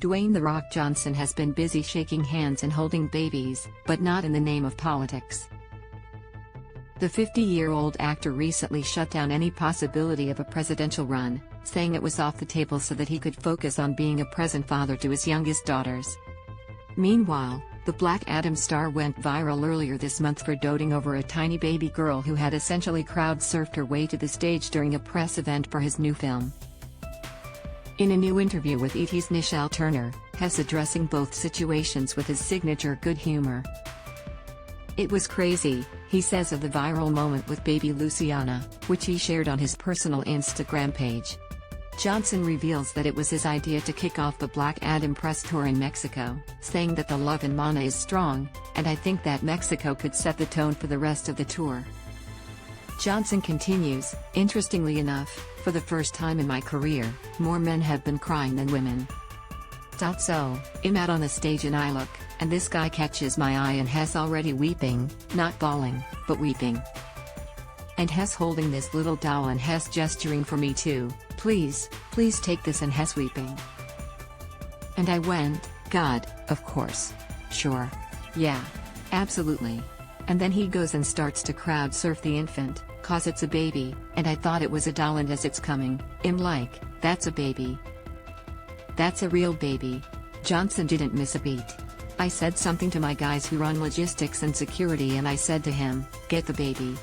Dwayne "The Rock" Johnson has been busy shaking hands and holding babies, but not in the name of politics. The 50-year-old actor recently shut down any possibility of a presidential run, saying it was off the table so that he could focus on being a present father to his youngest daughters. Meanwhile, the Black Adam star went viral earlier this month for doting over a tiny baby girl who had essentially crowd-surfed her way to the stage during a press event for his new film. In a new interview with ET's Nichelle Turner, Hess addressing both situations with his signature good humor. "It was crazy," he says of the viral moment with baby Luciana, which he shared on his personal Instagram page. Johnson reveals that it was his idea to kick off the Black Adam press tour in Mexico, saying that the love in Mana is strong, and I think that Mexico could set the tone for the rest of the tour. Johnson continues, "Interestingly enough, for the first time in my career, more men have been crying than women. So, I'm out on the stage and I look, and this guy catches my eye and Hess already weeping, not bawling, but weeping. And Hess holding this little doll and Hess gesturing for me too, please take this, and Hess weeping. And I went, God, of course. Sure. Yeah. Absolutely. And then he goes and starts to crowd surf the infant, 'cause it's a baby, and I thought it was a doll, and as it's coming, I'm like, that's a baby. That's a real baby." Johnson didn't miss a beat. "I said something to my guys who run logistics and security, and I said to him, get the baby.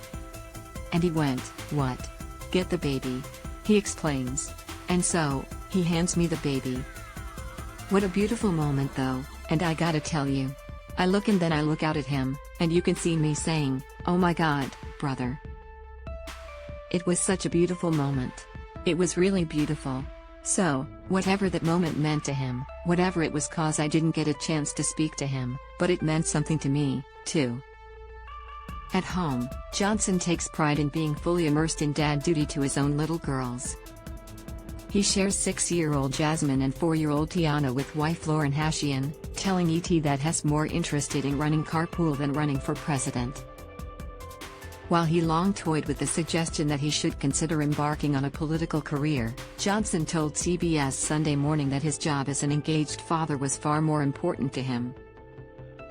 And he went, what? Get the baby." He explains. "And so, he hands me the baby. What a beautiful moment though, and I gotta tell you. I look and then I look out at him, and you can see me saying, oh my God, brother. It was such a beautiful moment. It was really beautiful. So, whatever that moment meant to him, whatever it was, 'cause I didn't get a chance to speak to him, but it meant something to me, too." At home, Johnson takes pride in being fully immersed in dad duty to his own little girls. He shares 6-year-old Jasmine and 4-year-old Tiana with wife Lauren Hashian, telling ET that Hess more interested in running carpool than running for president. While he long toyed with the suggestion that he should consider embarking on a political career, Johnson told CBS Sunday Morning that his job as an engaged father was far more important to him.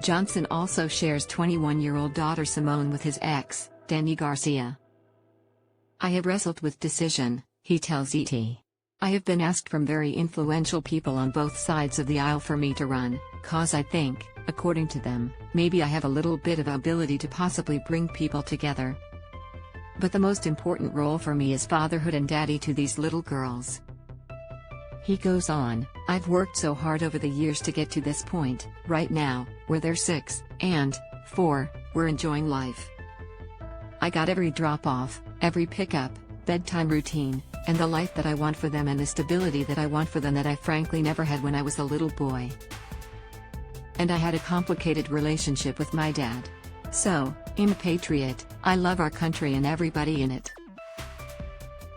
Johnson also shares 21-year-old daughter Simone with his ex, Danny Garcia. "I have wrestled with decision," he tells ET. "I have been asked from very influential people on both sides of the aisle for me to run, 'cause I think, according to them, maybe I have a little bit of ability to possibly bring people together. But the most important role for me is fatherhood and daddy to these little girls." He goes on, "I've worked so hard over the years to get to this point, right now, where they're 6 and 4, we're enjoying life. I got every drop-off, every pickup, bedtime routine, and the life that I want for them, and the stability that I want for them that I frankly never had when I was a little boy. And I had a complicated relationship with my dad. So, I'm a patriot, I love our country and everybody in it.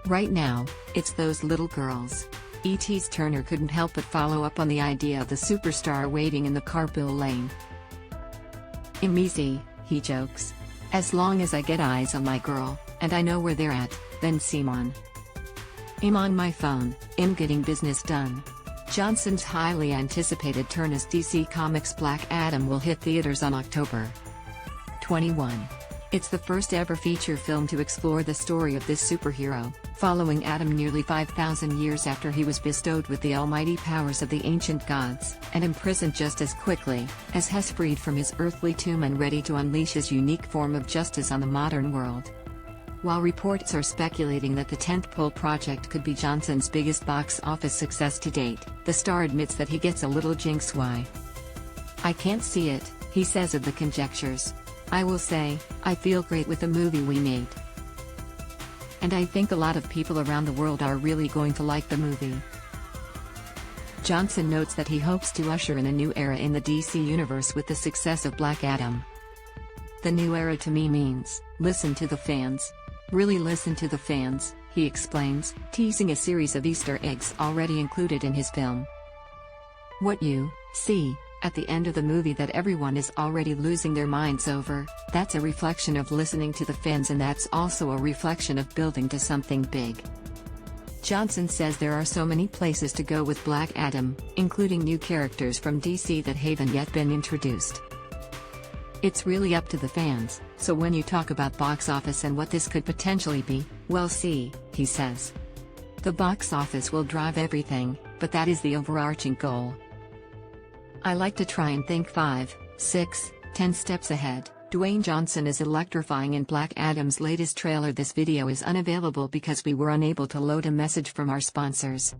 Right now, it's those little girls." ET's Turner couldn't help but follow up on the idea of the superstar waiting in the carpool lane. "I'm easy," he jokes. "As long as I get eyes on my girl, and I know where they're at, then Simon. I'm on my phone, I'm getting business done." Johnson's highly anticipated turn as DC Comics' Black Adam will hit theaters on October 21. It's the first ever feature film to explore the story of this superhero, following Adam nearly 5,000 years after he was bestowed with the almighty powers of the ancient gods, and imprisoned just as quickly as Hess freed from his earthly tomb and ready to unleash his unique form of justice on the modern world. While reports are speculating that the tentpole project could be Johnson's biggest box office success to date, the star admits that he gets a little jinx why. "I can't see it," he says of the conjectures. "I will say, I feel great with the movie we made. And I think a lot of people around the world are really going to like the movie." Johnson notes that he hopes to usher in a new era in the DC universe with the success of Black Adam. "The new era to me means, listen to the fans. Really listen to the fans," he explains, teasing a series of Easter eggs already included in his film. "What you see at the end of the movie that everyone is already losing their minds over, that's a reflection of listening to the fans, and that's also a reflection of building to something big." Johnson says there are so many places to go with Black Adam, including new characters from DC that haven't yet been introduced. It's really up to the fans, so when you talk about box office and what this could potentially be, we'll see, he says. The box office will drive everything, but that is the overarching goal. I like to try and think 5, 6, 10 steps ahead. Dwayne Johnson is electrifying in Black Adam's latest trailer. This video is unavailable because we were unable to load a message from our sponsors.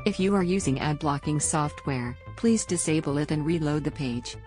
If you are using ad blocking software, please disable it and reload the page.